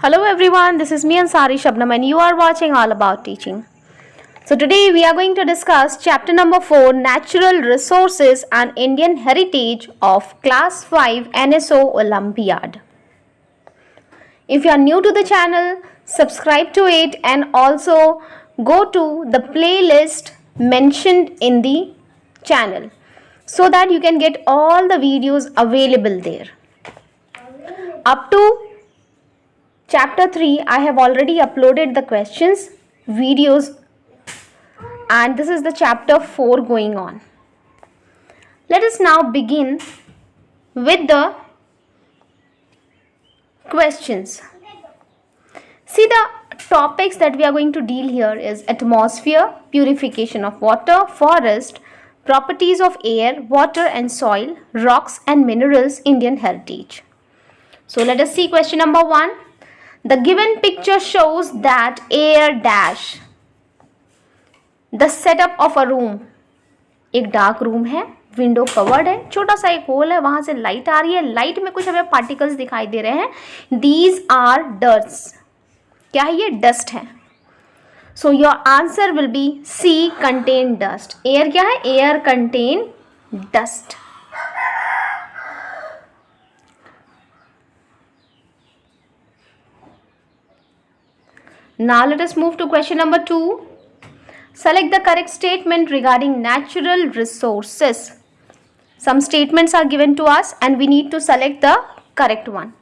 Hello everyone, this is me Ansari Shabnam and you are watching All About Teaching. So today we are going to discuss chapter number 4, Natural Resources and Indian Heritage of Class 5 NSO Olympiad. If you are new to the channel, subscribe to it and also go to the playlist mentioned in the channel so that you can get all the videos available there. Up to Chapter 3, I have already uploaded the questions, videos, and this is the chapter 4 going on. Let us now begin with the questions. See, the topics that we are going to deal here is atmosphere, purification of water, forest, properties of air, water and soil, rocks and minerals, Indian heritage. So let us see question number 1. The given picture shows that air dash the setup of a room. एक dark room है, window covered है, छोटा सा एक whole है, वहां से light आ रही है, लाइट में कुछ हमें पार्टिकल्स दिखाई दे रहे हैं. These are dusts. क्या है ये? डस्ट है. So your answer will be C, contain dust. Air क्या है? Air contain dust. Now let us move to question number 2. Select the correct statement regarding natural resources. Some statements are given to us and we need to select the correct one.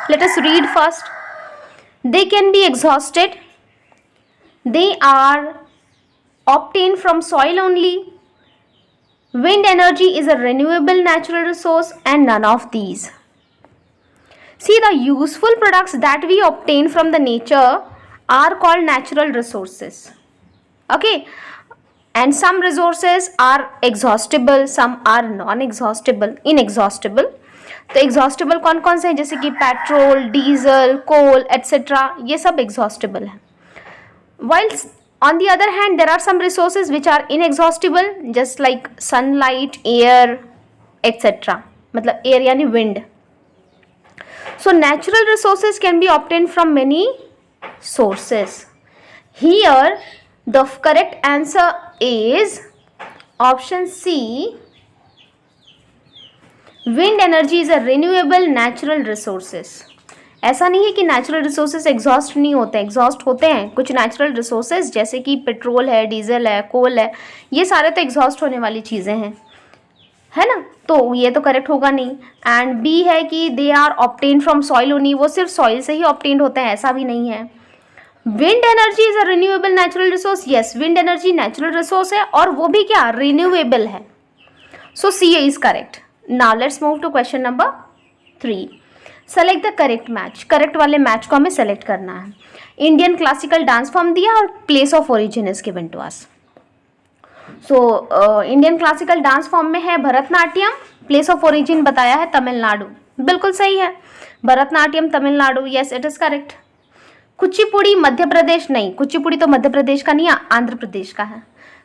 Let us read first. They can be exhausted. They are obtained from soil only. Wind energy is a renewable natural resource and none of these. See, the useful products that we obtain from the nature are called natural resources. Okay, and some resources are exhaustible, some are non-exhaustible, inexhaustible. तो exhaustible कौन कौन से हैं? जैसे कि petrol, diesel, कोल etc. ये सब exhaustible है. While on the other hand there are some resources which are inexhaustible, just like sunlight, air etc. मतलब air यानी wind. So natural resources can be obtained from many sources. Here the correct answer is option C. Wind energy is a renewable natural resources. ऐसा नहीं है कि natural resources exhaust नहीं होते, exhaust होते हैं. कुछ नेचुरल रिसोर्सेज जैसे कि पेट्रोल है, डीजल है, कोल है, ये सारे तो एग्जॉस्ट होने वाली चीज़ें हैं, है ना. तो ये तो करेक्ट होगा नहीं. एंड बी है कि they are obtain from soil only. वो सिर्फ सॉइल से ही ऑब्टेन होते हैं, ऐसा भी नहीं है. Wind energy is a renewable natural resource. Yes, wind energy natural resource है और वो भी क्या? रिन्यूएबल है. So C is correct. Now let's move to question number 3. Select the correct match. Correct वाले मैच को हमें सेलेक्ट करना है. इंडियन क्लासिकल डांस फॉर्म दिया और place of origin is given to us. So Indian classical dance form में है Bharatanatyam. Place of origin बताया है तमिलनाडु. बिल्कुल सही है, Bharatanatyam Tamil Nadu. Yes, it is correct. Kuchipudi Madhya Pradesh नहीं, कुचिपुड़ी तो मध्य प्रदेश का नहीं, आंध्र प्रदेश का है.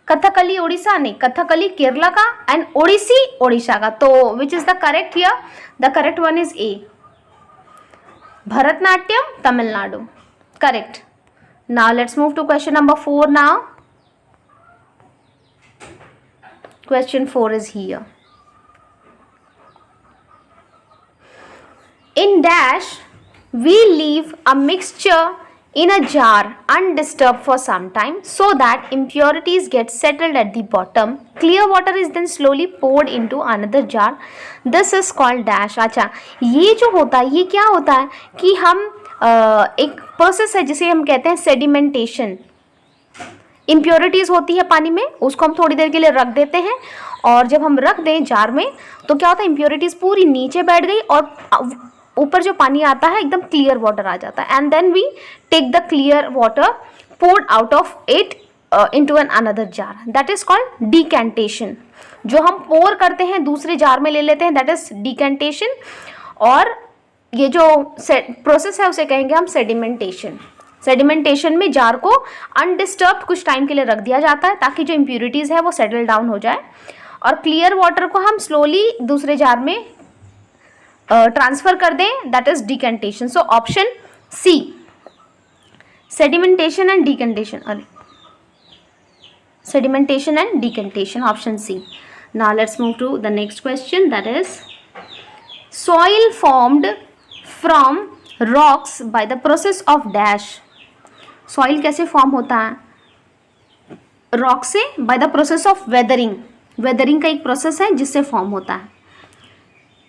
कथकली उड़ीसा नहीं, कथकली केरला का एंड ओडिसी ओडिशा का. तो which is the correct here? The correct one is A, Bharatanatyam Tamil Nadu. Correct. Now let's move to question number 4 now. Question 4 is here. In dash, we leave a mixture in a jar undisturbed for some time so that impurities get settled at the bottom. Clear water is then slowly poured into another jar. This is called dash. अच्छा, ये जो होता है ये क्या होता है कि हम एक प्रोसेस है जिसे हम कहते हैं सेडिमेंटेशन. इम्प्योरिटीज़ होती है पानी में, उसको हम थोड़ी देर के लिए रख देते हैं और जब हम रख दें जार में तो क्या होता है, इम्प्योरिटीज़ पूरी नीचे बैठ गई और ऊपर जो पानी आता है एकदम क्लियर वाटर आ जाता है. And then we take the clear water poured out of it into an another jar. That is called decantation. जो हम पोर करते हैं दूसरे जार में ले लेते हैं, दैट इज डिकेंटेशन. और ये जो प्रोसेस है उसे कहेंगे हम सेडिमेंटेशन. सेडिमेंटेशन में जार को अनडिस्टर्ब्ड कुछ टाइम के लिए रख दिया जाता है ताकि जो इम्प्यूरिटीज़ है वो सेटल डाउन हो जाए और क्लियर वाटर को हम स्लोली दूसरे जार में ट्रांसफर कर दें, that is decantation. So option C Sedimentation and decantation. Sedimentation and decantation, option C. Now let's move to the next question, that is soil formed from rocks by the process of dash. Soil कैसे form होता है? Rock से, by the process of weathering. Weathering का एक process है जिससे form होता है.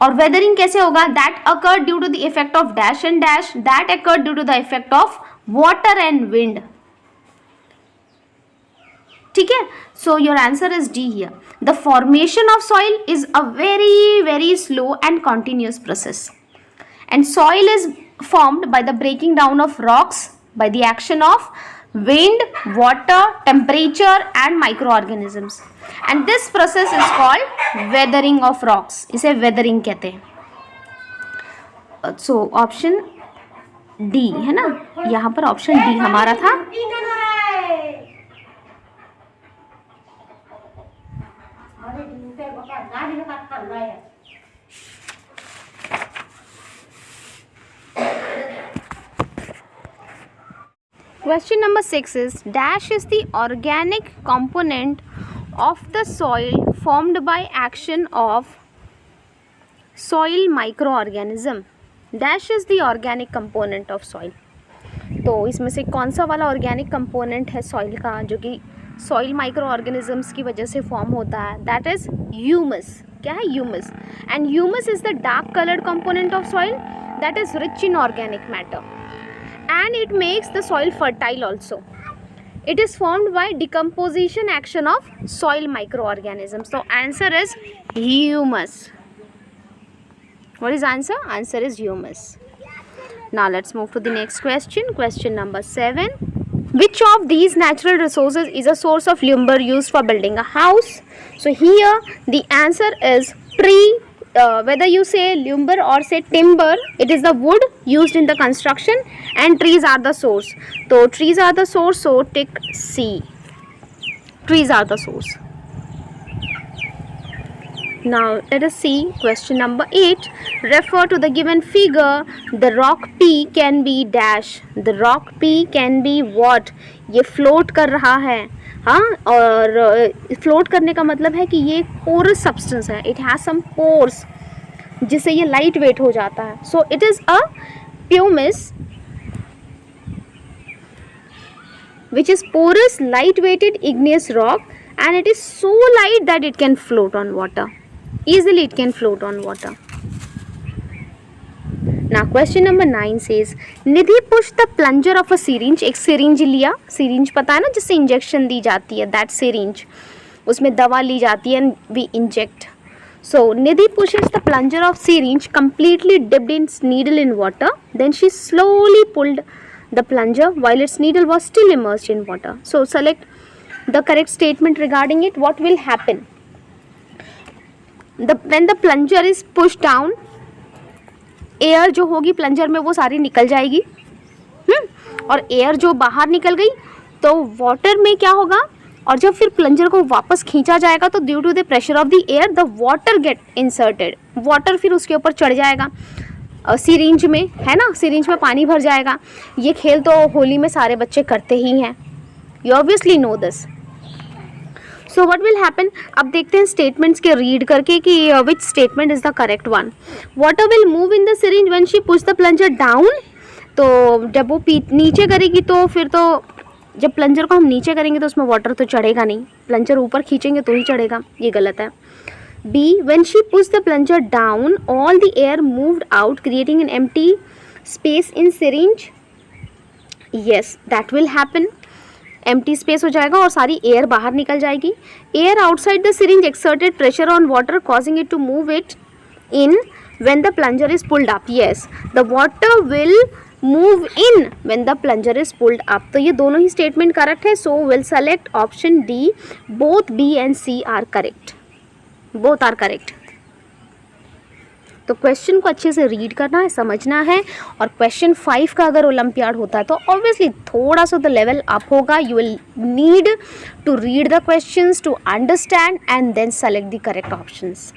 और वेदरिंग कैसे होगा? That occur due to the effect of dash and dash, that occur due to the effect of water and wind. ठीक है, so your answer is D here. The formation of soil is a very very slow and continuous process, and soil is formed by the breaking down of rocks by the action of wind, water, temperature and microorganisms, and this process is called weathering of rocks. इसे weathering कहते हैं. So option D है ना, यहाँ पर option D हमारा था. Question number 6 is dash is the organic component of the soil formed by action of soil microorganism. Dash is the organic component of soil. तो इसमें से कौन सा वाला ऑर्गेनिक कंपोनेंट है सॉइल का जो कि सॉइल माइक्रो ऑर्गेनिजम्स की वजह से फॉर्म होता है? That is humus. क्या है? Humus. And humus is the dark coloured component of soil that is rich in organic matter. And it makes the soil fertile also. It is formed by decomposition action of soil microorganisms. So answer is humus. What is answer? Answer is humus. Now let's move to the next question. Question number 7. Which of these natural resources is a source of lumber used for building a house? So here the answer is tree. Whether you say lumber or say timber, it is the wood used in the construction, and trees are the source. So trees are the source, so tick C. Trees are the source. Now let us see question number 8. Refer to the given figure. The rock P can be dash. The rock P can be what? ये float कर रहा है. हाँ, और float करने का मतलब है कि ये पोरस सब्सटेंस है. इट हैज़ सम पोर्स जिससे ये लाइट वेट हो जाता है. So it is a pumice which is porous light weighted igneous rock, and it is so light that it can float on water. Easily it can float on water. Now question number 9 says Nidhi push the plunger of a syringe. एक syringe लिया. syringe पता है ना जिससे injection दी जाती है, that syringe. उसमें दवा ली जाती है and we inject. So Nidhi pushes the plunger of syringe completely dipped its needle in water. Then she slowly pulled the plunger while its needle was still immersed in water. So select the correct statement regarding it. What will happen? When the plunger is pushed down, air जो होगी plunger में वो सारी निकल जाएगी. और air जो बाहर निकल गई तो वाटर में क्या होगा, और जब फिर प्लंजर को वापस खींचा जाएगा तो due to the pressure of the air the water get inserted. Water फिर उसके ऊपर चढ़ जाएगा सिरिंज में, है ना. सिरिंज में पानी भर जाएगा. ये खेल तो होली में सारे बच्चे करते ही हैं. You obviously know this. So what will happen, अब देखते हैं स्टेटमेंट्स के रीड करके कि which statement is the correct one. Water will move in the syringe when she push the plunger down. तो जब वो नीचे करेगी तो फिर तो जब प्लंजर को हम नीचे करेंगे तो उसमें वाटर तो चढ़ेगा नहीं. प्लंजर ऊपर खींचेंगे तो ही चढ़ेगा. ये गलत है. B, when she push the plunger down all the air moved out creating an empty space in syringe. Yes, that will happen. Empty space हो जाएगा और सारी एयर बाहर निकल जाएगी. Air outside the syringe exerted pressure on water causing it to move it in when the plunger is pulled up. Yes, the water will move in when the plunger is pulled up. तो ये दोनों ही statement correct है. So will select option D. Both B and C are correct. Both are correct. तो question को अच्छे से read करना है, समझना है. और क्वेश्चन 5 का अगर ओलंपियाड होता है तो ऑब्वियसली थोड़ा सा द लेवल अप होगा. You will need to read the questions to understand and then select the correct options.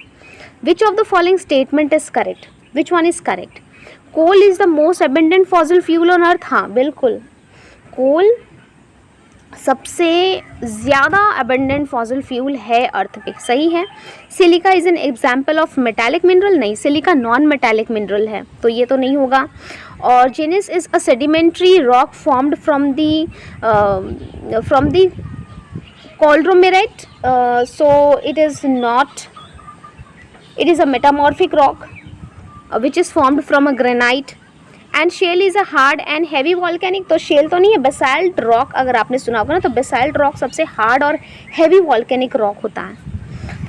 Which of the following statement is correct? Which one is correct? Coal is the most abundant fossil fuel on earth. हाँ, बिल्कुल कोल सबसे ज़्यादा abundant fossil fuel है अर्थ पे, सही है। Silica is an example of metallic mineral, नहीं, silica non metallic mineral है, तो ये तो नहीं होगा। और gneiss is a sedimentary rock formed from the conglomerate, so it is not, it is a metamorphic rock which is formed from a granite, and shale is a hard and heavy volcanic, तो shale तो नहीं है, basalt rock अगर आपने सुना होगा ना, तो basalt rock सबसे hard और heavy volcanic rock होता है।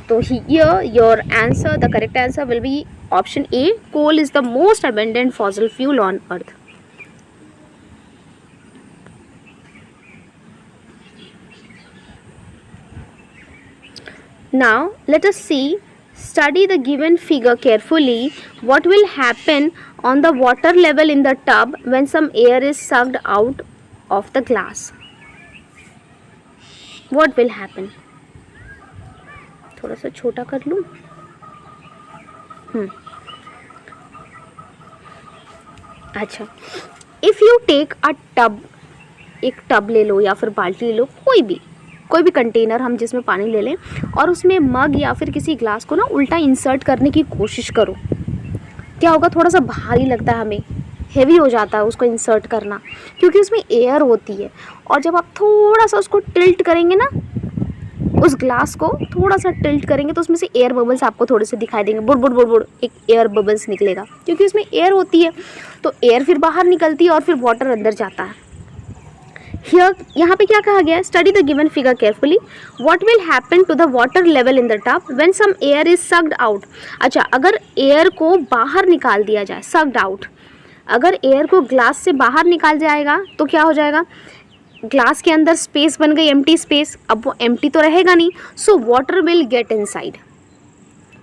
तो here your answer, the correct answer will be option A, coal is the most abundant fossil fuel on earth. Now let us see, study the given figure carefully. What will happen on the water level in the tub when some air is sucked out of the glass? What will happen? थोड़ा सा छोटा कर लूँ। अच्छा, if you take a tub, एक tub ले लो या फिर बाल्टी ले लो, कोई भी कंटेनर हम जिसमें पानी ले लें, और उसमें मग या फिर किसी ग्लास को ना उल्टा इंसर्ट करने की कोशिश करो, क्या होगा, थोड़ा सा भारी लगता है हमें, हेवी हो जाता है उसको इंसर्ट करना, क्योंकि उसमें एयर होती है। और जब आप थोड़ा सा उसको टिल्ट करेंगे ना, उस ग्लास को थोड़ा सा टिल्ट करेंगे, तो उसमें से एयर बबल्स आपको थोड़े से दिखाई देंगे, बुड़ बुड़ बुड़ बुड़ एक एयर बबल्स निकलेगा, क्योंकि उसमें एयर होती है। तो एयर फिर बाहर निकलती है और फिर वाटर अंदर जाता है। यहाँ पे क्या कहा गया है, study the given figure carefully, what will happen to the water level in the tub when some air is sucked out. अच्छा, अगर एयर को बाहर निकाल दिया जाए, सक्ड आउट, अगर एयर को ग्लास से बाहर निकाल जाएगा तो क्या हो जाएगा, ग्लास के अंदर स्पेस बन गई, एम्प्टी स्पेस, अब वो एम्प्टी तो रहेगा नहीं, so water will get inside,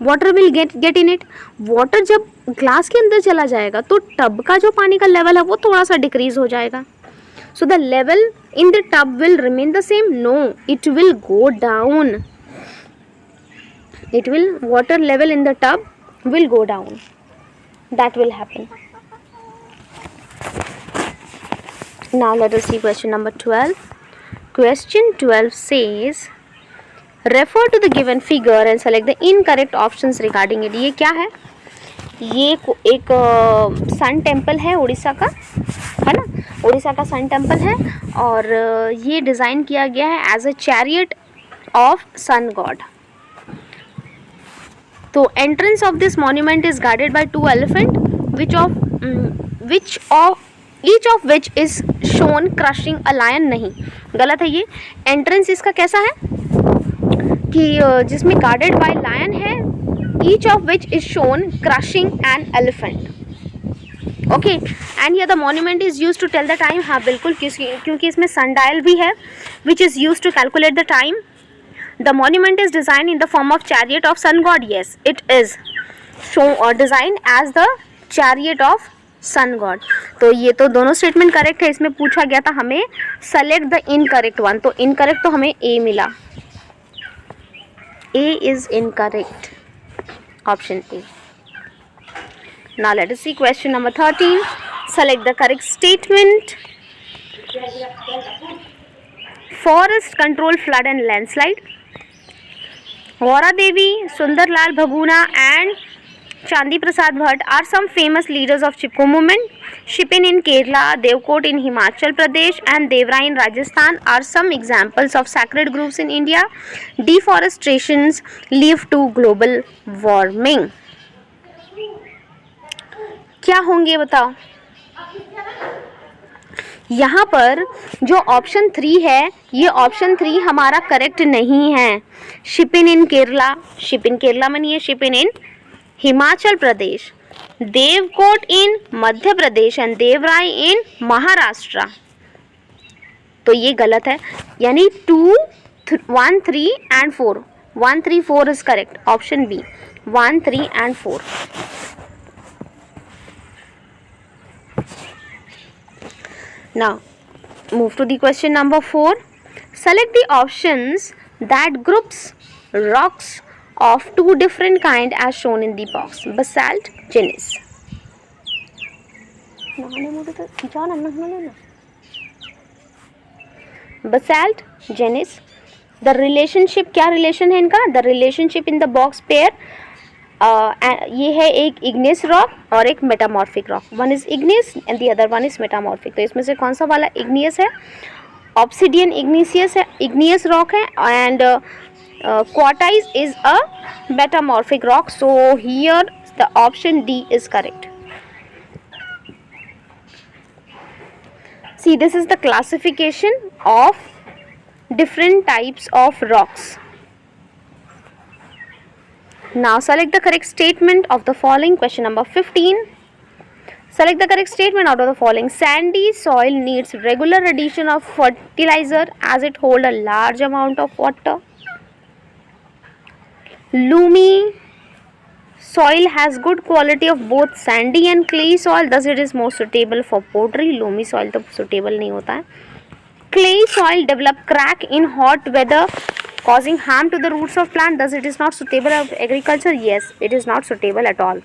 water will get in it. Water जब ग्लास के अंदर चला जाएगा तो टब का जो पानी का लेवल है वो थोड़ा सा डिक्रीज हो जाएगा। So the level in the tub will remain the same? No, it will go down. Water level in the tub will go down. That will happen. Now let us see question number 12. Question 12 says, refer to the given figure and select the incorrect options regarding it. ये क्या है? ये एक sun temple है उड़ीसा का, है ना, उड़ीसा का सन टेम्पल है, और ये डिज़ाइन किया गया है as a chariot of sun god. तो entrance of this monument is guarded by 2 elephant each of which is shown crushing a lion। नहीं, गलत है ये। एंट्रेंस इसका कैसा है कि जिसमें गार्डेड बाय लायन है, each of which is shown crushing an elephant. Okay, and here the monument is used to tell the time। हाँ बिल्कुल, क्योंकि इसमें sundial भी है which is used to calculate the time। The monument is designed in the form of chariot of sun god। Yes, it is shown or designed as the chariot of sun god। तो ये तो दोनों statement correct है। इसमें पूछा गया था हमें सेलेक्ट द इनकरेक्ट वन, तो इनकरेक्ट तो हमें ए मिला, A is incorrect, option A. Now let us see question number 13. Select the correct statement. Forest control flood and landslide. Vora Devi, Sundarlal Bhaguna and Chandi Prasad Bhatt are some famous leaders of Chipko movement. Shipin in Kerala, Devkot in Himachal Pradesh and Devrai in Rajasthan are some examples of sacred groves in India. Deforestations lead to global warming. क्या होंगे बताओ? यहाँ पर जो option 3 है, ये option 3 हमारा correct नहीं है। शिपिन इन केरला, शिपिन केरला में नहीं है, Shipin in Himachal Pradesh, Devkot in Madhya Pradesh and Devrai in Maharashtra. तो ये गलत है, यानी 2, 1, 3 and 4, 1, 3, 4 is correct, option B 1, 3 and 4। Now move to the question number 4. Select the options that groups rocks of 2 different kind as shown in the box. Basalt, gneiss. basalt, gneiss. The relationship, क्या relation है इनका? The relationship in the box pair, ये है एक igneous rock और एक metamorphic rock. One is igneous and the other one is metamorphic. तो इसमें से कौन सा वाला igneous है? Obsidian igneous rock है, and quartz is a metamorphic rock. So here the option D is correct. See, this is the classification of different types of rocks. Now select the correct statement of the following. Question number 15. Select the correct statement out of the following. Sandy soil needs regular addition of fertilizer as it holds a large amount of water. Loamy soil has good quality of both sandy and clay soil, thus it is more suitable for pottery. Loamy soil तो suitable नहीं होता है. Clay soil develop crack in hot weather causing harm to the roots of plant, thus it is not suitable for agriculture. Yes, it is not suitable at all.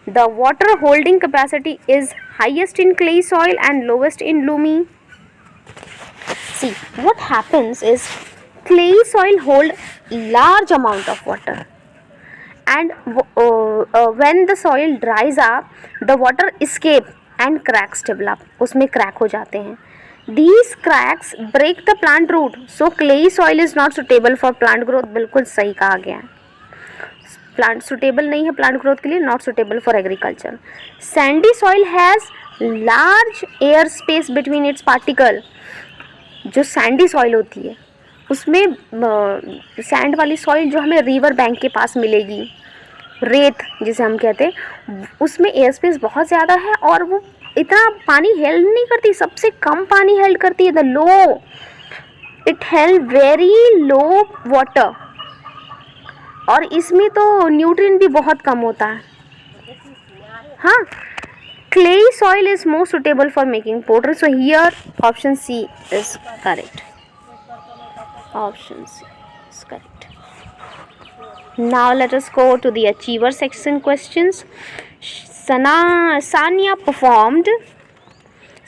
The water holding capacity is highest in clay soil and lowest in loamy. See, what happens is clay soil hold large amount of water, and when the soil dries up, the water escape and cracks develop. उसमें crack हो जाते हैं. These cracks break the plant root, so clay soil is not suitable for plant growth. बिल्कुल सही कहा गया है. Plant suitable नहीं है plant growth के लिए, not suitable for agriculture. Sandy soil has large air space between its particle. जो sandy soil होती है उसमें सैंड वाली सॉइल जो हमें रिवर बैंक के पास मिलेगी, रेत जिसे हम कहते हैं, उसमें एयर स्पेस बहुत ज़्यादा है और वो इतना पानी हेल्ड नहीं करती. सबसे कम पानी हेल्ड करती है. The low it held very low water, और इसमें तो न्यूट्रिएंट भी बहुत कम होता है. हाँ, clay soil is more suitable for making pottery. So here option C is correct. Option C is correct. Now let us go to the achiever section questions.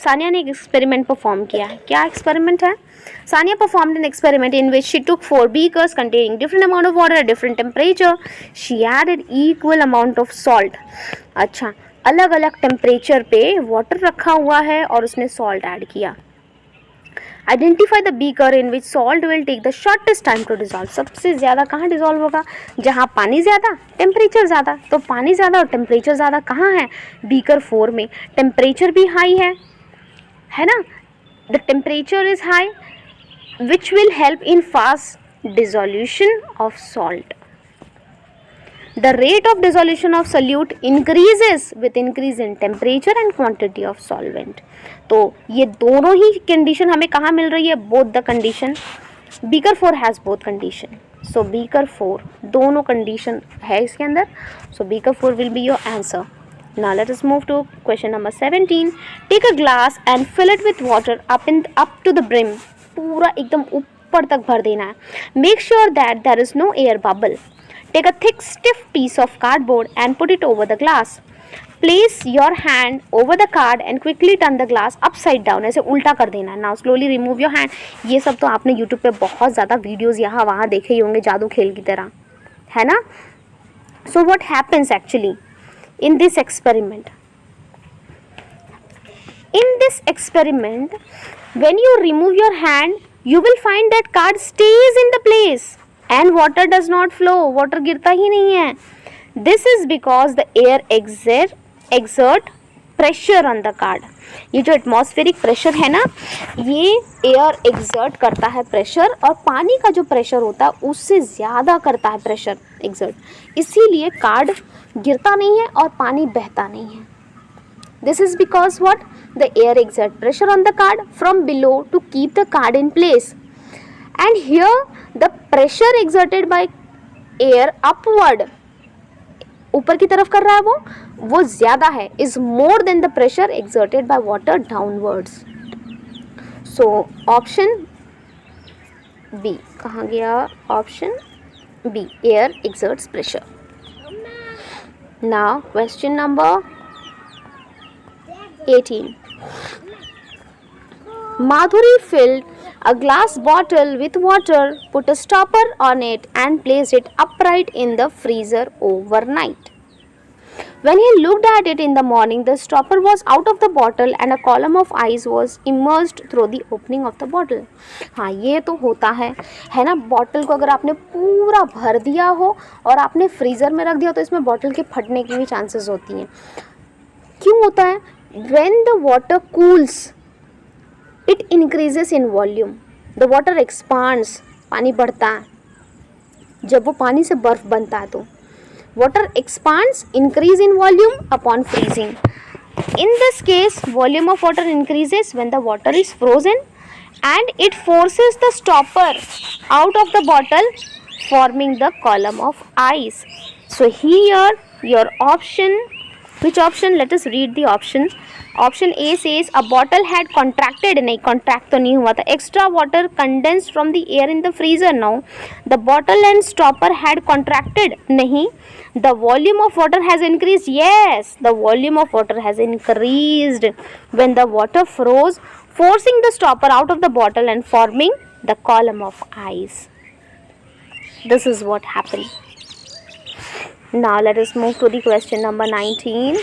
Sania ने एक एक्सपेरिमेंट परफॉर्म किया है. क्या एक्सपेरिमेंट है? Sania performed an experiment in which she took 4 beakers containing different amount of water at different temperature. She added equal amount of salt. अच्छा, अलग अलग temperature पे वाटर रखा हुआ है और उसने सॉल्ट ऐड किया. Identify the beaker in which salt will take the shortest time to dissolve. सबसे ज़्यादा कहाँ डिजॉल्व होगा? जहाँ पानी ज़्यादा, टेम्परेचर ज़्यादा. तो पानी ज़्यादा और टेम्परेचर ज़्यादा कहाँ है? बीकर 4 में. टेम्परेचर भी हाई है ना. The temperature is high which will help in fast dissolution of salt. The rate of dissolution of solute increases with increase in temperature and quantity of solvent. तो ये दोनों ही कंडीशन हमें कहाँ मिल रही है? Both the condition. Beaker 4 has both condition. So beaker 4 दोनों condition है इसके अंदर. So beaker 4 will be your answer. Now let us move to question number 17. Take a glass and fill it with water up to the brim. पूरा एकदम ऊपर तक भर देना है. Make sure that there is no air bubble. Take a thick stiff piece of cardboard and put it over the glass. Place your hand over the card and quickly turn the glass upside down. ऐसे उल्टा कर देना है. Now slowly remove your hand. ये सब तो आपने YouTube पे बहुत ज़्यादा वीडियोज़ यहाँ वहाँ देखे ही होंगे जादू खेल की तरह, है ना. So what happens actually in this experiment? In this experiment, when you remove your hand, you will find that card stays in the place and water does not flow. Water गिरता ही नहीं है. This is because the air exert pressure on the card. ये जो atmospheric pressure है ना, ये air exert करता है प्रेशर, और पानी का जो प्रेशर होता है उससे ज़्यादा करता है प्रेशर एक्सर्ट. इसीलिए कार्ड गिरता नहीं है और पानी बहता नहीं है. This is because what? The air exerts pressure on the card from below to keep the card in place. And here the pressure exerted by air upward, ऊपर की तरफ कर रहा है वो ज़्यादा है, is more than the pressure exerted by water downwards. So option B कहाँ गया? Option B, air exerts pressure. Now question number 18. Madhuri filled a glass bottle with water, put a stopper on it and placed it upright in the freezer overnight. When he looked at it in the morning, the stopper was out of the bottle and a column of ice was immersed through the opening of the bottle. हाँ, ये तो होता है ना। Bottle को अगर आपने पूरा भर दिया हो और आपने फ्रीज़र में रख दिया तो इसमें बॉटल के फटने की भी चांसेस होती हैं। क्यों होता है? When the water cools, it increases in volume. The water expands. पानी बढ़ता है। जब वो पानी से बर्फ़ बनता है तो water expands, increase in volume upon freezing. In this case, volume of water increases when the water is frozen and it forces the stopper out of the bottle, forming the column of ice. So here your option, which option? Let us read the option. Option A says a bottle had contracted. नहीं, contract तो नहीं हुआ था. Extra water condensed from the air in the freezer. No. The bottle and stopper had contracted. नहीं. The volume of water has increased. Yes, the volume of water has increased when the water froze, forcing the stopper out of the bottle and forming the column of ice. This is what happened. Now let us move to the question number 19.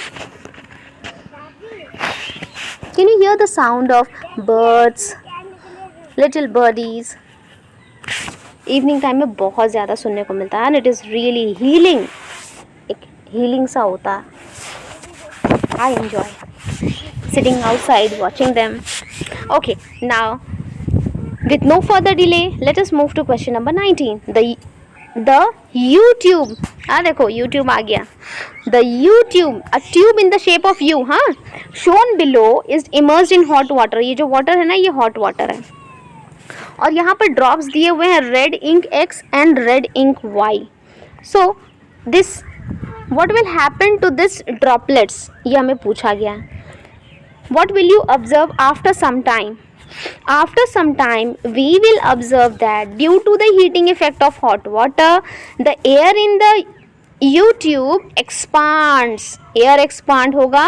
Can you hear the sound of birds, little birdies? Evening time में बहुत ज़्यादा सुनने को मिलता है and it is really healing. एक healing सा होता है. I enjoy sitting outside watching them. Okay, now with no further delay, let us move to question number 19. The U-tube. देखो U-tube आ गया. The U-tube, a tube in the shape of U, हाँ, shown below is immersed in hot water. ये जो water है ना, ये hot water है. और यहाँ पर ड्रॉप्स दिए हुए हैं red ink X and red ink Y. So this what will happen to this droplets, ये हमें पूछा गया है. What will you observe after some time? After some time, we will observe that due to the heating effect of hot water, the air in the U-tube expands. Air expand होगा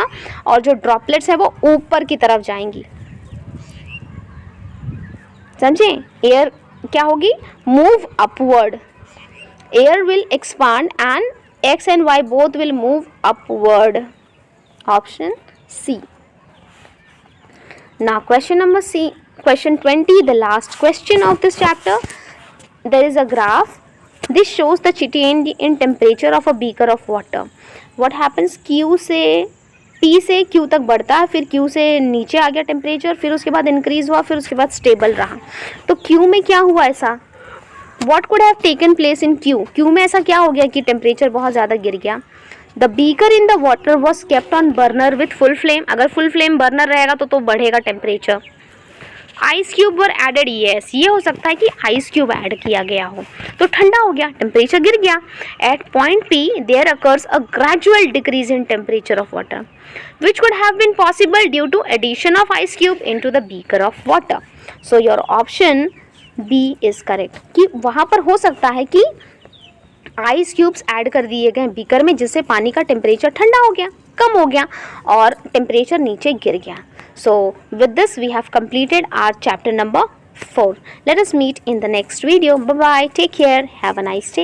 और जो droplets है वो ऊपर की तरफ जाएंगी. समझे? एयर क्या होगी? Move upward. Air will expand and X and Y both will move upward. Option C. Now question number C, question 20, the last question of this chapter. There is a graph. This shows the change in temperature of a beaker of water. What happens? Q से P से Q तक बढ़ता है, फिर Q से नीचे आ गया temperature, फिर उसके बाद इंक्रीज हुआ, फिर उसके बाद स्टेबल रहा. तो Q में क्या हुआ ऐसा? What could have taken place in Q? Q में ऐसा क्या हो गया कि टेम्परेचर बहुत ज़्यादा गिर गया? The beaker in the water was kept on burner with full flame. अगर full flame burner रहेगा तो बढ़ेगा टेम्परेचर. आइस क्यूब वर एडेड. येस, ये हो सकता है कि आइस क्यूब ऐड किया गया हो तो ठंडा हो गया, टेम्परेचर गिर गया. At point P there occurs a gradual decrease in temperature of water which could have been possible due to addition of ice cube into the beaker of water. So your option B is correct कि वहाँ पर हो सकता है कि ice cubes add कर दिए गए बीकर में, जिससे पानी का टेम्परेचर ठंडा हो गया, कम हो गया और टेम्परेचर नीचे गिर गया. So with this we have completed our chapter number 4. Let us meet in the next video. Bye bye. Take care. Have a nice day.